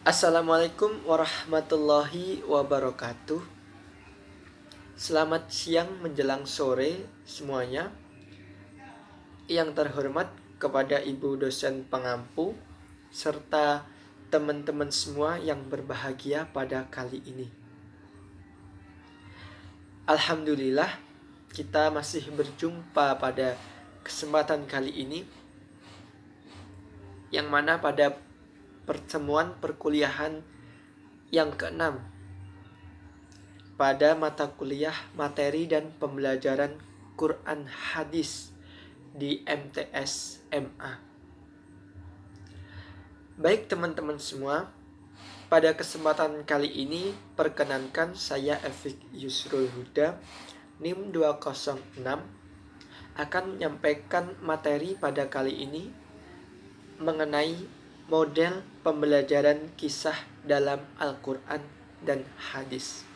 Assalamualaikum warahmatullahi wabarakatuh. Selamat siang menjelang sore semuanya. Yang terhormat kepada Ibu dosen pengampu serta teman-teman semua yang berbahagia pada kali ini. Alhamdulillah, kita masih berjumpa pada kesempatan kali ini, yang mana pada pertemuan perkuliahan yang keenam pada mata kuliah materi dan pembelajaran Quran Hadis di MTS MA. Baik teman-teman semua, pada kesempatan kali ini perkenankan saya Efik Yusrul Huda NIM 206 akan menyampaikan materi pada kali ini mengenai model pembelajaran kisah dalam Al-Quran dan Hadis.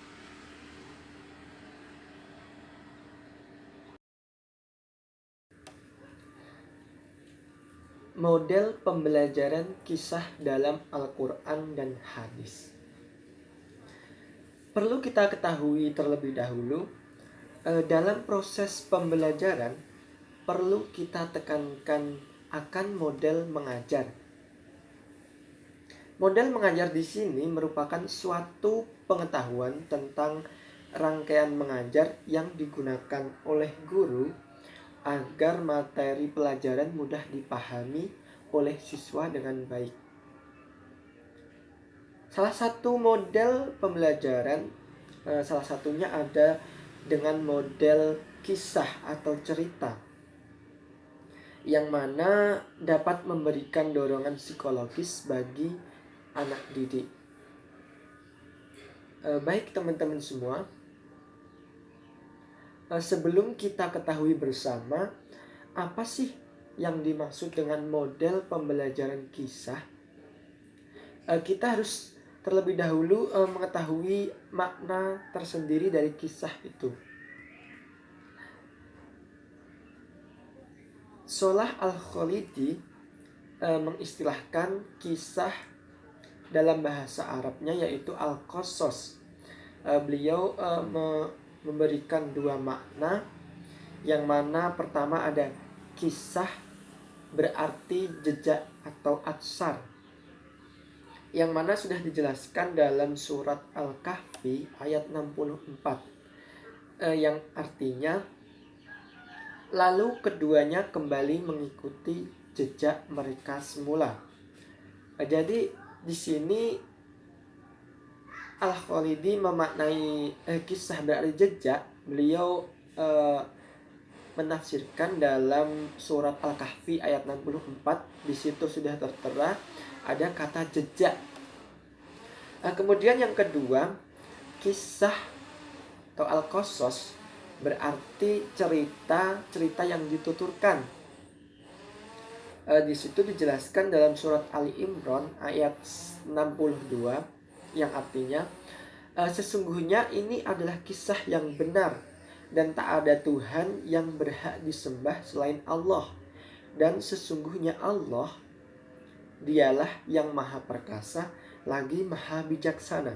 Model pembelajaran kisah dalam Al-Quran dan Hadis. Perlu kita ketahui terlebih dahulu, dalam proses pembelajaran perlu kita tekankan akan model mengajar. Model mengajar di sini merupakan suatu pengetahuan tentang rangkaian mengajar yang digunakan oleh guru agar materi pelajaran mudah dipahami oleh siswa dengan baik. Salah satu model pembelajaran, salah satunya ada dengan model kisah atau cerita, yang mana dapat memberikan dorongan psikologis bagi anak didik. Baik teman-teman semua, sebelum kita ketahui bersama apa sih yang dimaksud dengan model pembelajaran kisah, kita harus terlebih dahulu mengetahui makna tersendiri dari kisah itu. Solah Al-Khalidi mengistilahkan kisah dalam bahasa Arabnya yaitu Al-Qasas. Beliau memberikan dua makna, yang mana pertama ada kisah berarti jejak atau atsar, yang mana sudah dijelaskan dalam surat Al-Kahfi ayat 64, yang artinya lalu keduanya kembali mengikuti jejak mereka semula. Jadi di sini Al-Khalidi memaknai kisah berarti jejak. Beliau menafsirkan dalam surat Al-Kahfi ayat 64, di situ sudah tertera ada kata jejak. Kemudian yang kedua, kisah atau Al-Qasas berarti cerita yang dituturkan. Di situ dijelaskan dalam surat Ali Imran ayat 62, yang artinya sesungguhnya ini adalah kisah yang benar dan tak ada Tuhan yang berhak disembah selain Allah, dan sesungguhnya Allah dialah yang maha perkasa lagi maha bijaksana.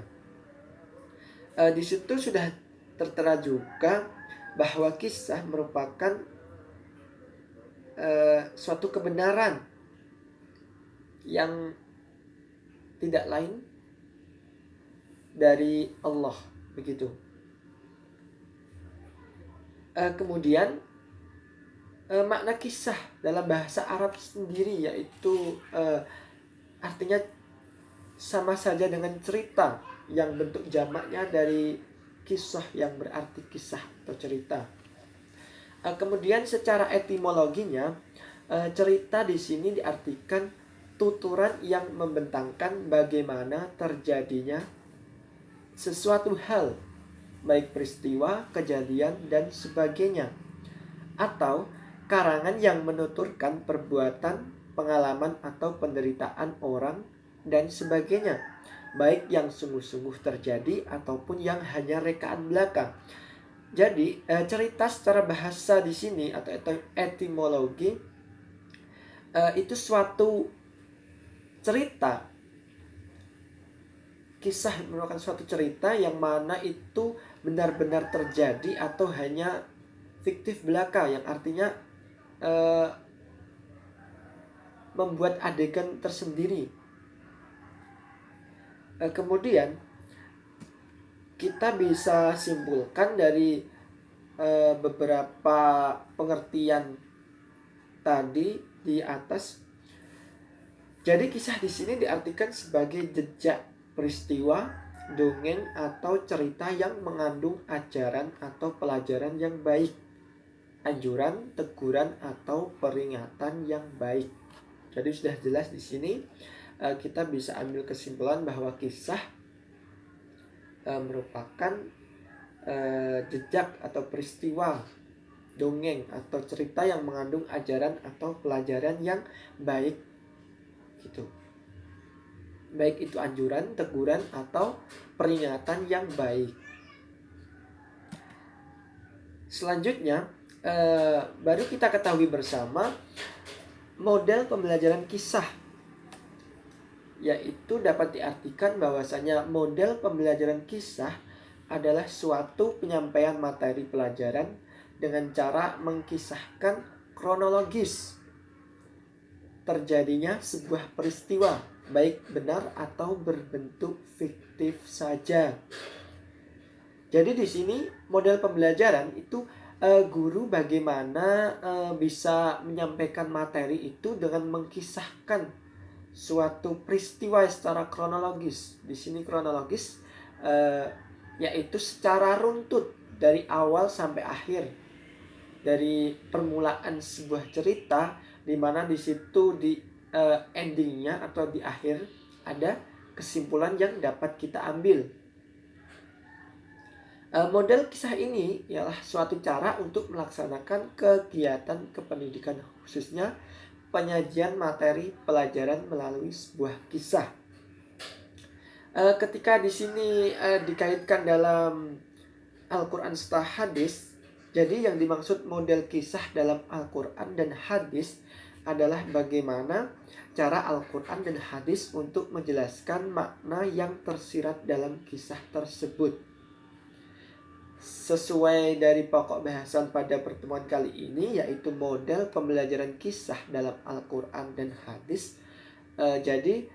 Di situ sudah tertera juga bahwa kisah merupakan suatu kebenaran yang tidak lain dari Allah, begitu. Kemudian makna kisah dalam bahasa Arab sendiri yaitu artinya sama saja dengan cerita, yang bentuk jamaknya dari kisah yang berarti kisah atau cerita. Kemudian secara etimologinya, cerita di sini diartikan tuturan yang membentangkan bagaimana terjadinya sesuatu hal, baik peristiwa, kejadian, dan sebagainya, atau karangan yang menuturkan perbuatan, pengalaman, atau penderitaan orang dan sebagainya, baik yang sungguh-sungguh terjadi ataupun yang hanya rekaan belaka. Jadi cerita secara bahasa di sini atau etimologi itu suatu cerita kisah merupakan suatu cerita yang mana itu benar-benar terjadi atau hanya fiktif belaka, yang artinya membuat adegan tersendiri. Kemudian kita bisa simpulkan dari beberapa pengertian tadi di atas. Jadi kisah di sini diartikan sebagai jejak peristiwa, dongeng atau cerita yang mengandung ajaran atau pelajaran yang baik, anjuran, teguran atau peringatan yang baik. Jadi sudah jelas di sini kita bisa ambil kesimpulan bahwa kisah merupakan jejak atau peristiwa, dongeng atau cerita yang mengandung ajaran atau pelajaran yang baik gitu. Baik itu anjuran, teguran atau peringatan yang baik. Selanjutnya baru kita ketahui bersama model pembelajaran kisah, yaitu dapat diartikan bahwasanya model pembelajaran kisah adalah suatu penyampaian materi pelajaran dengan cara mengkisahkan kronologis terjadinya sebuah peristiwa, baik benar atau berbentuk fiktif saja. Jadi di sini model pembelajaran itu guru bagaimana bisa menyampaikan materi itu dengan mengkisahkan suatu peristiwa secara kronologis. Di sini kronologis yaitu secara runtut dari awal sampai akhir, dari permulaan sebuah cerita, di mana di situ di endingnya atau di akhir ada kesimpulan yang dapat kita ambil. Model kisah ini ialah suatu cara untuk melaksanakan kegiatan kependidikan, khususnya penyajian materi pelajaran melalui sebuah kisah. Ketika di sini dikaitkan dalam Al-Quran serta hadis, jadi yang dimaksud model kisah dalam Al-Quran dan hadis adalah bagaimana cara Al-Quran dan hadis untuk menjelaskan makna yang tersirat dalam kisah tersebut. Sesuai dari pokok bahasan pada pertemuan kali ini, yaitu model pembelajaran kisah dalam Al-Quran dan hadis. Jadi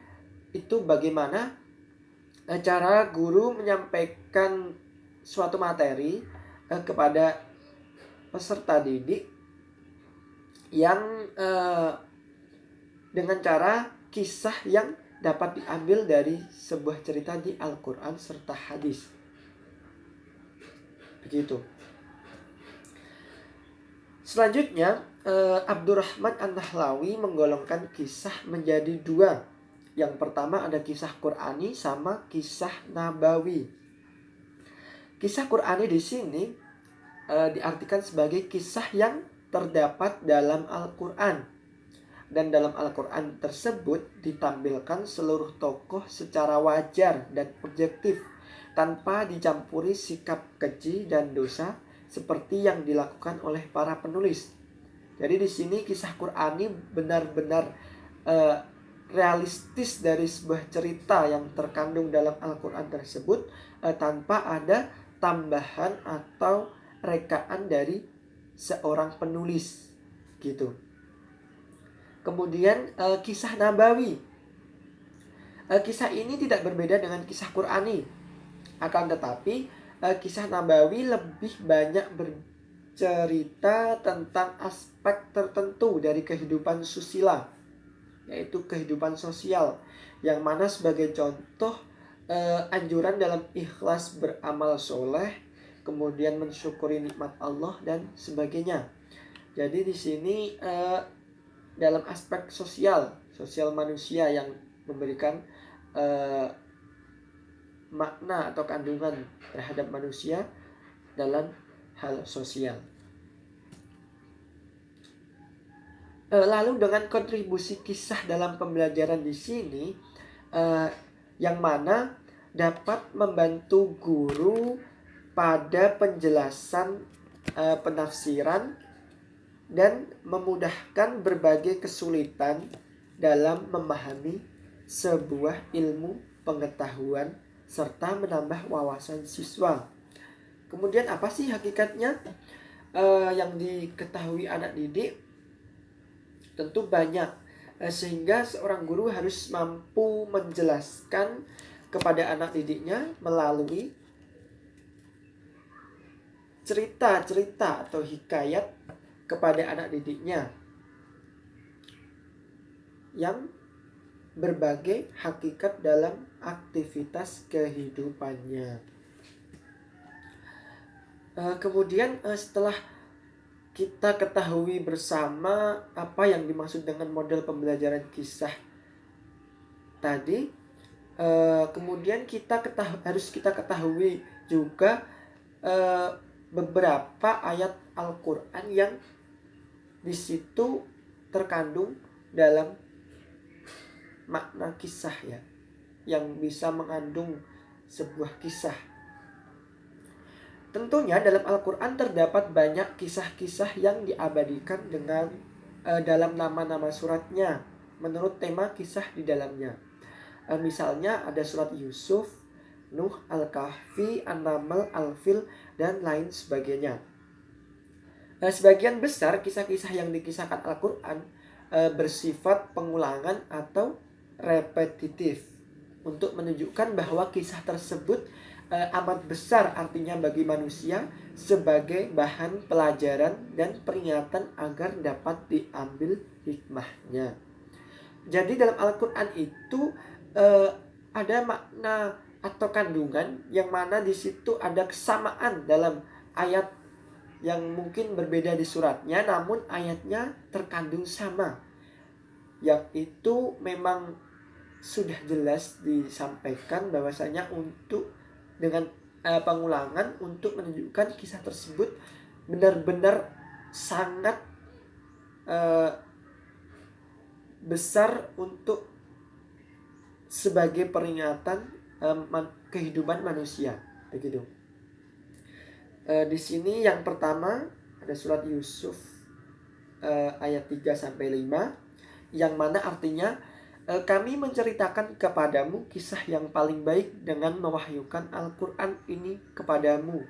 itu bagaimana cara guru menyampaikan suatu materi kepada peserta didik yang dengan cara kisah yang dapat diambil dari sebuah cerita di Al-Quran serta hadis. Begitu. Selanjutnya Abdurrahman An-Nahlawi menggolongkan kisah menjadi dua. Yang pertama ada kisah Qur'ani sama kisah Nabawi. Kisah Qur'ani di sini diartikan sebagai kisah yang terdapat dalam Al-Quran. Dan dalam Al-Quran tersebut ditampilkan seluruh tokoh secara wajar dan objektif, tanpa dicampuri sikap keji dan dosa seperti yang dilakukan oleh para penulis. Jadi di sini kisah Qur'ani benar-benar realistis dari sebuah cerita yang terkandung dalam Al-Quran tersebut, tanpa ada tambahan atau rekaan dari seorang penulis gitu. Kemudian kisah Nabawi. Kisah ini tidak berbeda dengan kisah Qur'ani. Akan tetapi kisah Nabawi lebih banyak bercerita tentang aspek tertentu dari kehidupan susila, yaitu kehidupan sosial, yang mana sebagai contoh anjuran dalam ikhlas beramal soleh, kemudian mensyukuri nikmat Allah dan sebagainya. Jadi di sini dalam aspek sosial manusia yang memberikan makna atau kandungan terhadap manusia dalam hal sosial. Lalu dengan kontribusi kisah dalam pembelajaran di sini, yang mana dapat membantu guru pada penjelasan penafsiran dan memudahkan berbagai kesulitan dalam memahami sebuah ilmu pengetahuan serta menambah wawasan siswa. Kemudian apa sih hakikatnya yang diketahui anak didik? Tentu banyak, sehingga seorang guru harus mampu menjelaskan kepada anak didiknya melalui cerita-cerita atau hikayat kepada anak didiknya yang berbagai hakikat dalam aktivitas kehidupannya. Kemudian setelah kita ketahui bersama apa yang dimaksud dengan model pembelajaran kisah tadi, kemudian harus kita ketahui juga beberapa ayat Al-Quran yang di situ terkandung dalam makna kisah ya, yang bisa mengandung sebuah kisah. Tentunya dalam Al-Quran terdapat banyak kisah-kisah yang diabadikan dengan dalam nama-nama suratnya menurut tema kisah di dalamnya. Misalnya ada surat Yusuf, Nuh, Al-Kahfi, An-Naml, Al-Fil, dan lain sebagainya. Sebagian besar kisah-kisah yang dikisahkan Al-Quran bersifat pengulangan atau repetitif untuk menunjukkan bahwa kisah tersebut amat besar artinya bagi manusia sebagai bahan pelajaran dan peringatan agar dapat diambil hikmahnya. Jadi dalam Al-Quran itu ada makna atau kandungan yang mana di situ ada kesamaan dalam ayat yang mungkin berbeda di suratnya, namun ayatnya terkandung sama. Yang itu memang sudah jelas disampaikan bahwasanya untuk dengan pengulangan untuk menunjukkan kisah tersebut benar-benar sangat besar untuk sebagai peringatan kehidupan manusia, begitu. Di sini yang pertama ada surat Yusuf ayat 3-5 yang mana artinya kami menceritakan kepadamu kisah yang paling baik dengan mewahyukan Al-Quran ini kepadamu.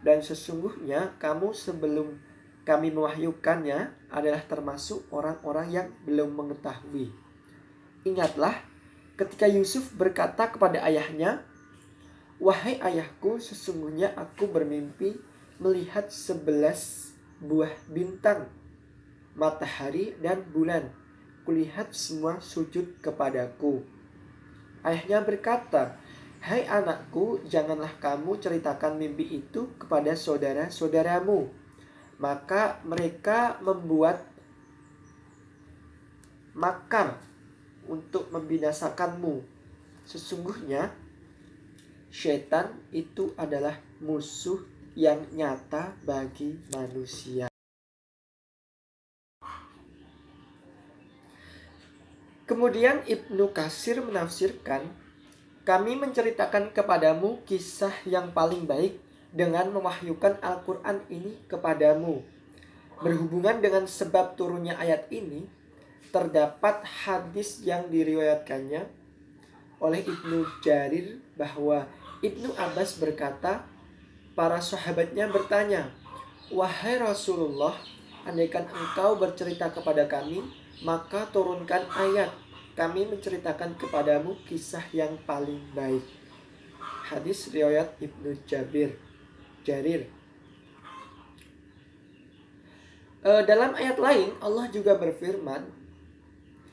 Dan sesungguhnya kamu sebelum kami mewahyukannya adalah termasuk orang-orang yang belum mengetahui. Ingatlah ketika Yusuf berkata kepada ayahnya, "Wahai ayahku, sesungguhnya aku bermimpi melihat 11 buah bintang, matahari dan bulan. Kulihat semua sujud kepadaku." Ayahnya berkata, "Hai anakku, janganlah kamu ceritakan mimpi itu kepada saudara-saudaramu." Maka mereka membuat makar untuk membinasakanmu. Sesungguhnya syaitan itu adalah musuh yang nyata bagi manusia. Kemudian Ibnu Katsir menafsirkan, kami menceritakan kepadamu kisah yang paling baik dengan mewahyukan Al-Quran ini kepadamu. Berhubungan dengan sebab turunnya ayat ini, terdapat hadis yang diriwayatkannya oleh Ibnu Jarir bahwa Ibnu Abbas berkata, para sahabatnya bertanya, "Wahai Rasulullah, andaikan engkau bercerita kepada kami, maka turunkan ayat, kami menceritakan kepadamu kisah yang paling baik." Hadis riwayat Ibnu Jarir. Dalam ayat lain Allah juga berfirman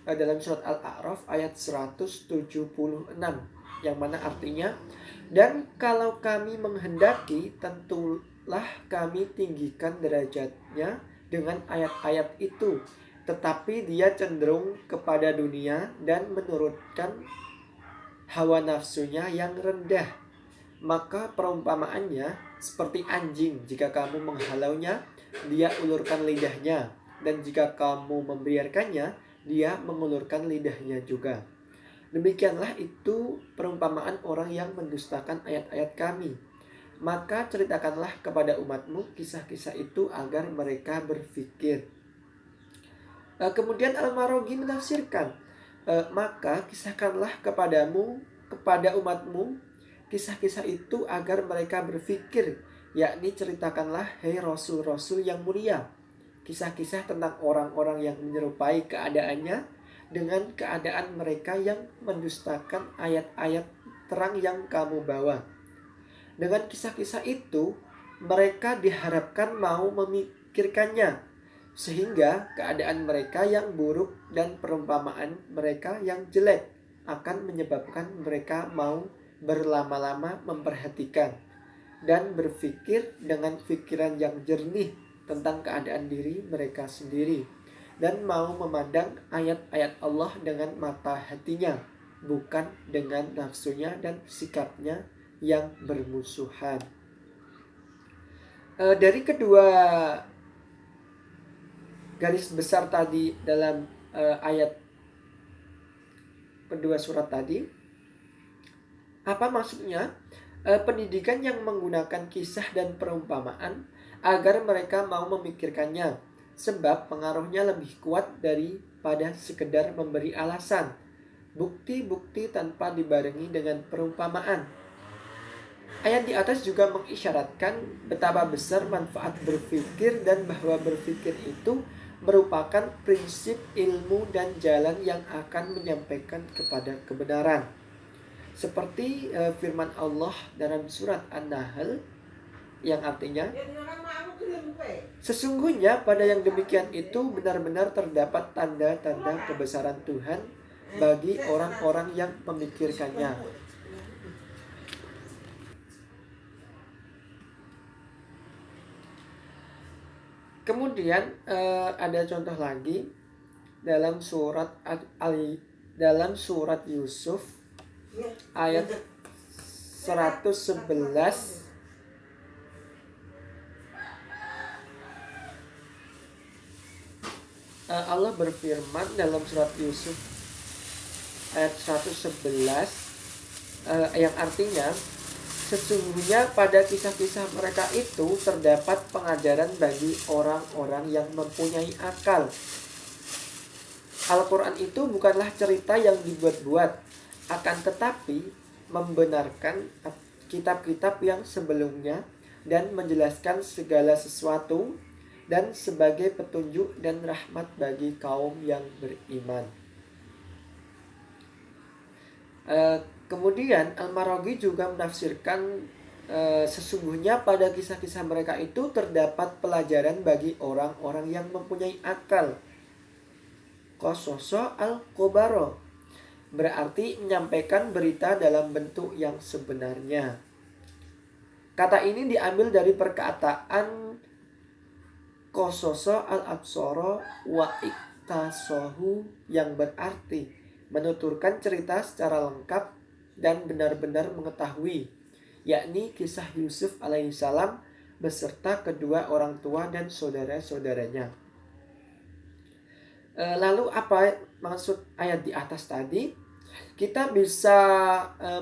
dalam surat Al-A'raf ayat 176 yang mana artinya, "Dan kalau kami menghendaki, tentulah kami tinggikan derajatnya dengan ayat-ayat itu, tetapi dia cenderung kepada dunia dan menurutkan hawa nafsunya yang rendah. Maka perumpamaannya seperti anjing, jika kamu menghalaunya, dia ulurkan lidahnya, dan jika kamu membiarkannya, dia mengulurkan lidahnya juga. Demikianlah itu perumpamaan orang yang mendustakan ayat-ayat kami. Maka ceritakanlah kepada umatmu kisah-kisah itu agar mereka berfikir." Kemudian Al-Maraghi menafsirkan, maka kisahkanlah kepada umatmu kisah-kisah itu agar mereka berpikir, yakni ceritakanlah hai rasul-rasul yang mulia, kisah-kisah tentang orang-orang yang menyerupai keadaannya dengan keadaan mereka yang mendustakan ayat-ayat terang yang kamu bawa. Dengan kisah-kisah itu, mereka diharapkan mau memikirkannya, sehingga keadaan mereka yang buruk dan perumpamaan mereka yang jelek akan menyebabkan mereka mau berlama-lama memperhatikan dan berpikir dengan pikiran yang jernih tentang keadaan diri mereka sendiri, dan mau memandang ayat-ayat Allah dengan mata hatinya, bukan dengan nafsunya dan sikapnya yang bermusuhan. Dari kedua garis besar tadi dalam ayat kedua surat tadi, apa maksudnya? Pendidikan yang menggunakan kisah dan perumpamaan agar mereka mau memikirkannya, sebab pengaruhnya lebih kuat daripada sekedar memberi alasan, bukti-bukti tanpa dibarengi dengan perumpamaan. Ayat di atas juga mengisyaratkan betapa besar manfaat berpikir dan bahwa berpikir itu merupakan prinsip ilmu dan jalan yang akan menyampaikan kepada kebenaran. Seperti firman Allah dalam surat An-Nahl yang artinya, sesungguhnya pada yang demikian itu benar-benar terdapat tanda-tanda kebesaran Tuhan bagi orang-orang yang memikirkannya. Kemudian ada contoh lagi dalam surat Yusuf ayat 111. Allah berfirman dalam surat Yusuf ayat 111 yang artinya, sesungguhnya pada kisah-kisah mereka itu terdapat pengajaran bagi orang-orang yang mempunyai akal. Al-Quran itu bukanlah cerita yang dibuat-buat, akan tetapi membenarkan kitab-kitab yang sebelumnya dan menjelaskan segala sesuatu dan sebagai petunjuk dan rahmat bagi kaum yang beriman. Kemudian Al-Maraghi juga menafsirkan sesungguhnya pada kisah-kisah mereka itu terdapat pelajaran bagi orang-orang yang mempunyai akal. Qasoso al-Qobaro berarti menyampaikan berita dalam bentuk yang sebenarnya. Kata ini diambil dari perkataan Qasoso al-Absoro wa iktasohu yang berarti menuturkan cerita secara lengkap dan benar-benar mengetahui, yakni kisah Yusuf alaihissalam beserta kedua orang tua dan saudara-saudaranya. Lalu apa maksud ayat di atas tadi? Kita bisa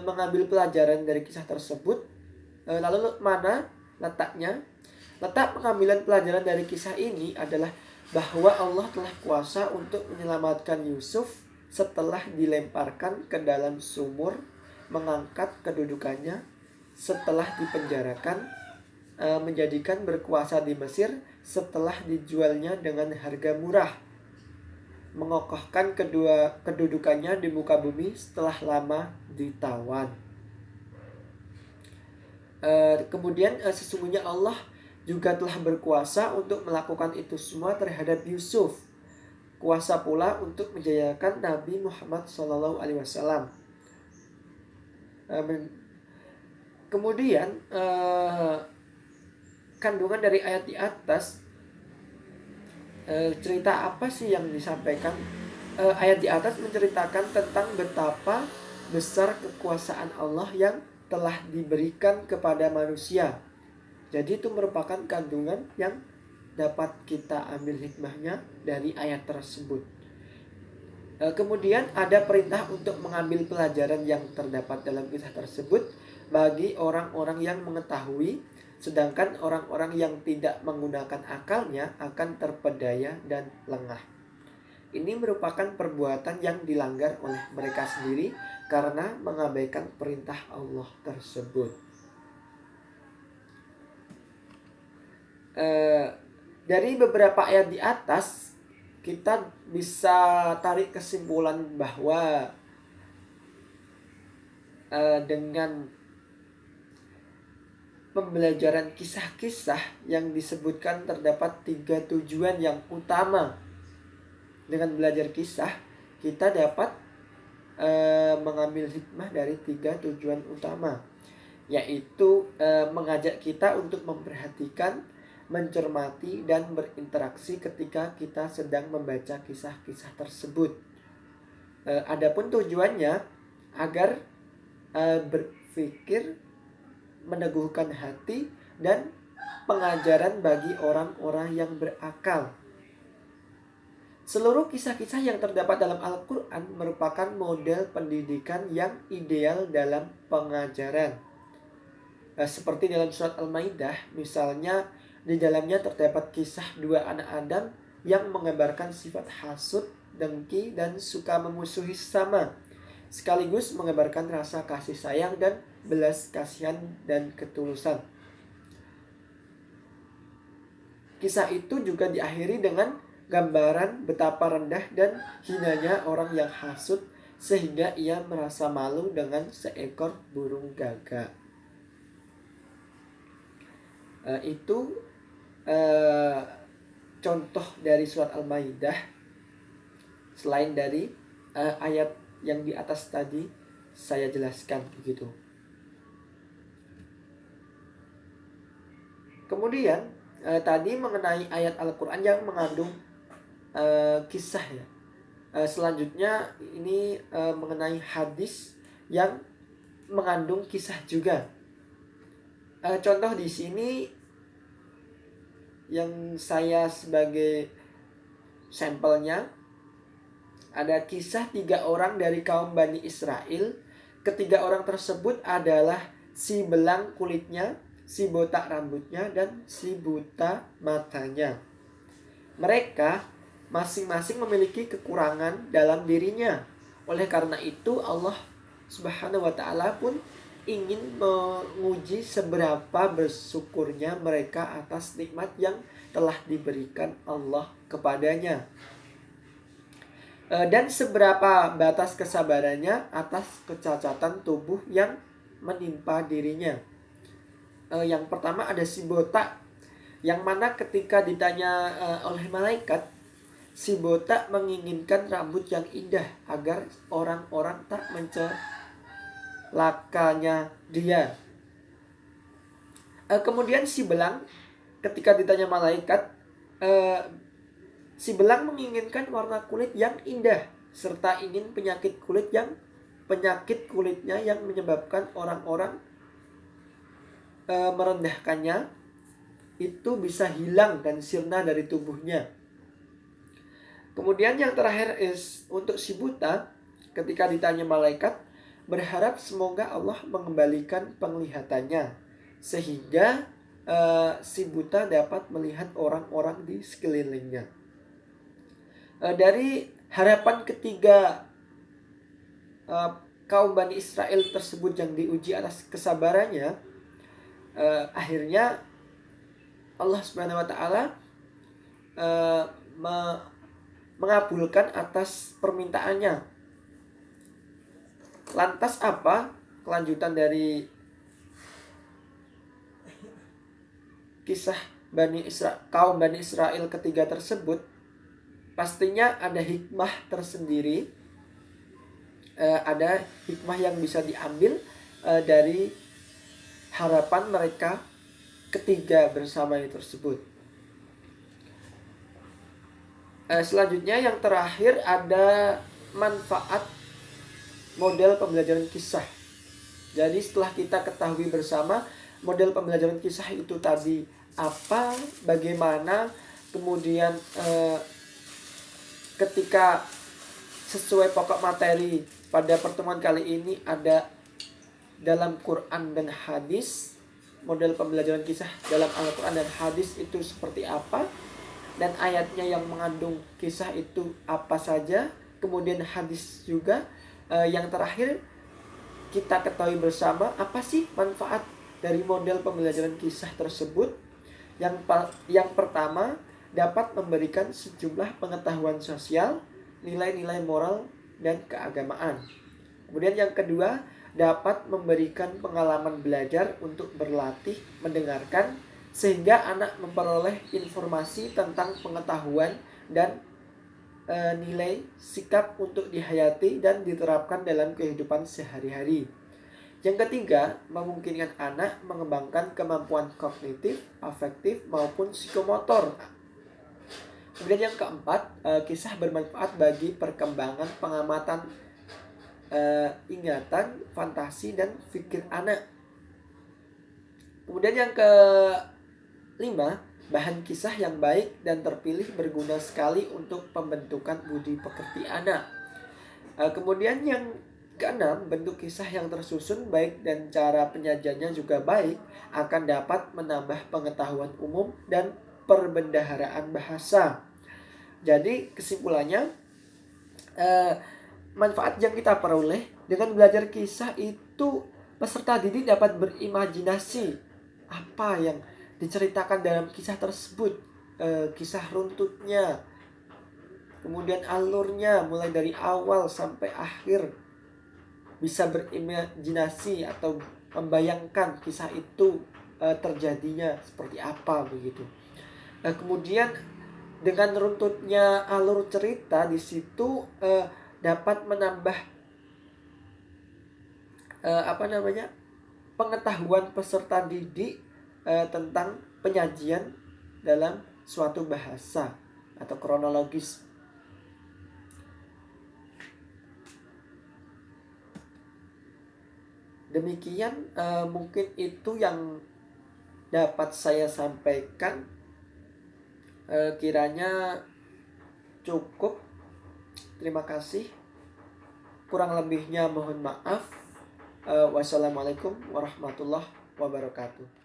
mengambil pelajaran dari kisah tersebut. Lalu mana letaknya? Letak pengambilan pelajaran dari kisah ini adalah bahwa Allah telah kuasa untuk menyelamatkan Yusuf setelah dilemparkan ke dalam sumur, mengangkat kedudukannya setelah dipenjarakan, menjadikan berkuasa di Mesir setelah dijualnya dengan harga murah, mengokohkan kedudukannya di muka bumi setelah lama ditawan. Kemudian sesungguhnya Allah juga telah berkuasa untuk melakukan itu semua terhadap Yusuf. Kuasa pula untuk menjayakan Nabi Muhammad SAW. Kemudian kandungan dari ayat di atas, cerita apa sih yang disampaikan? Ayat di atas menceritakan tentang betapa besar kekuasaan Allah yang telah diberikan kepada manusia. Jadi itu merupakan kandungan yang dapat kita ambil hikmahnya dari ayat tersebut. Kemudian ada perintah untuk mengambil pelajaran yang terdapat dalam kisah tersebut bagi orang-orang yang mengetahui, sedangkan orang-orang yang tidak menggunakan akalnya akan terpedaya dan lengah. Ini merupakan perbuatan yang dilanggar oleh mereka sendiri karena mengabaikan perintah Allah tersebut. Dari beberapa ayat di atas kita bisa tarik kesimpulan bahwa dengan pembelajaran kisah-kisah yang disebutkan terdapat 3 tujuan yang utama. Dengan belajar kisah kita dapat mengambil hikmah dari 3 tujuan utama, yaitu mengajak kita untuk memperhatikan, mencermati, dan berinteraksi ketika kita sedang membaca kisah-kisah tersebut. Adapun tujuannya agar berpikir, meneguhkan hati, dan pengajaran bagi orang-orang yang berakal. Seluruh kisah-kisah yang terdapat dalam Al-Quran merupakan model pendidikan yang ideal dalam pengajaran. Seperti dalam surat Al-Maidah, misalnya di dalamnya terdapat kisah 2 anak Adam yang mengabarkan sifat hasud, dengki, dan suka memusuhi sesama, sekaligus mengabarkan rasa kasih sayang dan belas kasihan dan ketulusan. Kisah itu juga diakhiri dengan gambaran betapa rendah dan hinanya orang yang hasud sehingga ia merasa malu dengan seekor burung gagak. Itu contoh dari surat Al-Maidah. Selain dari ayat yang di atas tadi saya jelaskan begitu. Kemudian tadi mengenai ayat Al-Quran yang mengandung kisah ya. Selanjutnya ini mengenai hadis yang mengandung kisah juga. Contoh di sini yang saya sebagai sampelnya, ada kisah 3 orang dari kaum Bani Israel. Ketiga orang tersebut adalah si belang kulitnya, si botak rambutnya, dan si buta matanya. Mereka masing-masing memiliki kekurangan dalam dirinya. Oleh karena itu Allah Subhanahu wa ta'ala pun ingin menguji seberapa bersyukurnya mereka atas nikmat yang telah diberikan Allah kepadanya, dan seberapa batas kesabarannya atas kecacatan tubuh yang menimpa dirinya. Yang pertama ada si botak, yang mana ketika ditanya oleh malaikat, si botak menginginkan rambut yang indah agar orang-orang tak mencelakanya dia. Kemudian si belang, ketika ditanya malaikat, si belang menginginkan warna kulit yang indah serta ingin penyakit kulitnya yang menyebabkan orang-orang merendahkannya itu bisa hilang dan sirna dari tubuhnya. Kemudian yang terakhir untuk si buta, ketika ditanya malaikat, berharap semoga Allah mengembalikan penglihatannya sehingga si buta dapat melihat orang-orang di sekelilingnya. Dari harapan ketiga kaum Bani Israel tersebut yang diuji atas kesabarannya, akhirnya Allah Subhanahu wa ta'ala mengabulkan atas permintaannya. Lantas apa kelanjutan dari kisah kaum Bani Israel ketiga tersebut? Pastinya ada hikmah tersendiri, ada hikmah yang bisa diambil dari harapan mereka ketiga bersama tersebut. Selanjutnya yang terakhir ada manfaat model pembelajaran kisah. Jadi setelah kita ketahui bersama model pembelajaran kisah itu tadi apa, bagaimana, kemudian ketika sesuai pokok materi pada pertemuan kali ini ada dalam Quran dan hadis, model pembelajaran kisah dalam Al-Quran dan hadis itu seperti apa, dan ayatnya yang mengandung kisah itu apa saja, kemudian hadis juga. Yang terakhir kita ketahui bersama apa sih manfaat dari model pembelajaran kisah tersebut. Yang pertama, dapat memberikan sejumlah pengetahuan sosial, nilai-nilai moral, dan keagamaan. Kemudian yang kedua, dapat memberikan pengalaman belajar untuk berlatih mendengarkan, sehingga anak memperoleh informasi tentang pengetahuan dan nilai sikap untuk dihayati dan diterapkan dalam kehidupan sehari-hari. Yang ketiga, memungkinkan anak mengembangkan kemampuan kognitif, afektif, maupun psikomotor. Kemudian yang keempat, kisah bermanfaat bagi perkembangan pengamatan, ingatan, fantasi, dan pikir anak. Kemudian yang kelima, bahan kisah yang baik dan terpilih berguna sekali untuk pembentukan budi pekerti anak. Kemudian yang keenam, bentuk kisah yang tersusun baik dan cara penyajiannya juga baik akan dapat menambah pengetahuan umum dan perbendaharaan bahasa. Jadi kesimpulannya, manfaat yang kita peroleh dengan belajar kisah itu, peserta didik dapat berimajinasi apa yang diceritakan dalam kisah tersebut, kisah runtutnya, kemudian alurnya mulai dari awal sampai akhir, bisa berimajinasi atau membayangkan kisah itu terjadinya seperti apa begitu. Kemudian dengan runtutnya alur cerita di situ dapat menambah pengetahuan peserta didik tentang penyajian dalam suatu bahasa atau kronologis. Demikian mungkin itu yang dapat saya sampaikan. Kiranya cukup. Terima kasih. Kurang lebihnya mohon maaf. Wassalamualaikum warahmatullahi wabarakatuh.